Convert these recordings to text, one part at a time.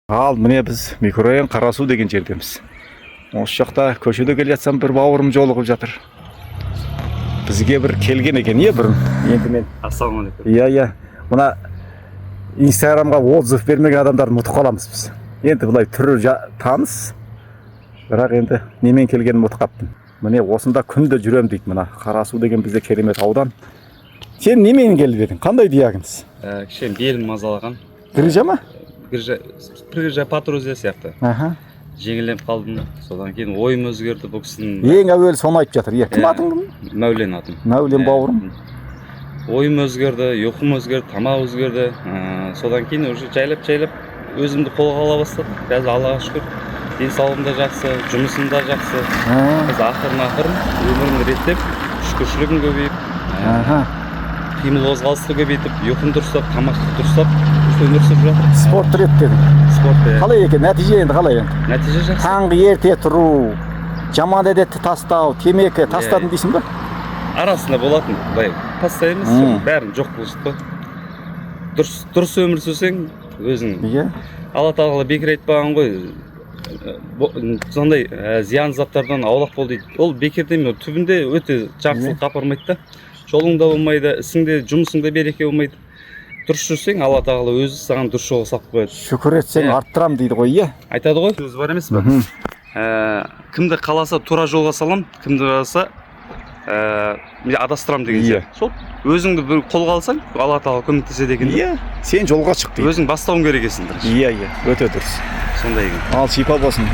Ал міне біз микрорайон Қарасу деген жердеміз. Осы жақта көшеде келе жатсам бір бауырым жолығып жатыр. Бізге бір келген екен, бұрын. Енді мен Ассалаумағалейкум. Иә. Мына Инстаграмға отзыв бермеген адамдарды ұмытып қаламыз біз. Енді бұлай түрі таныс. Бірақ енді немен келгенін ұмытып қаптым. Міне осында күнде жүрем дейді мына Қарасу деген бізде керемет аудан. Сен немен келіп едің? Қандай диагноз? Кішкене белім мазалаған. Грижа ма? Грижа патрузия сияқты. Жеңіліп қалдым. Содан кейін ойым өзгерді бұл кісінің. Ең әуелі соны айтып жатыр. Кім атың кім? Мәулен атым. Мәулен бауырым. Ойым өзгерді, ұйқым өзгерді, тамақ өзгерді. Содан кейін уже жайлап өзімді қолға ала бастадым. Қазір Аллаға шүкір, денсаулығым да жақсы, жұмысым да жақсы. Қазір ақырын өмірімді реттеп, шүкіршілігім көбейіп, қимыл қозғалысты көбейтіп, ұйқым дұрыстап, тамақты дұрыстап, өмір сүріп жатыр. Спорт реттедің. Спорт. Қалай екен? Нәтиже енді қалай енді? Нәтиже жақсы. Таңғы ерте тұру, жаман әдетті тастау, темекі тастадың дейсің ба? Арасында болатын, былай тастаймыз, бәрін жоқ қылышты. Дұрыс өмір сүрсең, өзің. Алла тағала бекер айтпаған ғой. Сондай зиян заттардан аулақ бол дейді. Ол бекер демей, түбінде өте жақсылық апармайды да. Жолыңда болмайды, ісіңде, жұмысыңда береке болмайды. Дұрыс жүрсең, Алла тағала өзі саған дұрыс жолға салып қояды. Шүкір етсең арттырам дейді ғой, Айтады ғой, сөз бар емес пе? Кімді қаласа тура жолға салам, кімді қаласа адастырам деген сияқты. Сол өзіңді бір қолға алсаң, Алла тағала көмектеседі екен. Сен жолға шық дейді. Өзің бастауың керек екенсің. Өте дұрыс. Сондай екен. Ал шипа болсын.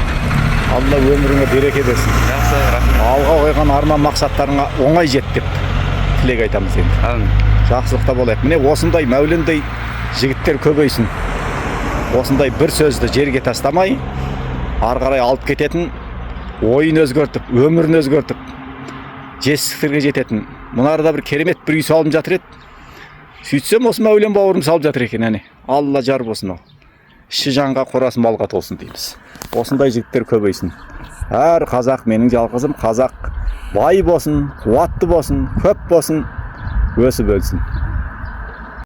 Алла өміріңе береке берсін. Жақсы, рахмет. Алға қойған арман мақсаттарыңа оңай жет деп тілек айтамыз енді. Әмін. Жақсылықта болайық. Міне осындай Мәулендей жігіттер көбейсін. Осындай бір сөзді жерге тастамай, ары қарай алып кететін, ойын өзгертіп, өмірін өзгертіп, жетістіктерге жететін. Мұнарда бір керемет бір үй салып жатыр еді. Сөйтсем осы Мәулен бауырым салып жатыр екен, әне. Алла жар болсын ол. Іші жанға, қорасы малға толсын дейміз. Осындай жігіттер көбейсін. Әр қазақ менің жалғызым, қазақ бай болсын, қуатты болсын, көп болсын, өсіп өлсін.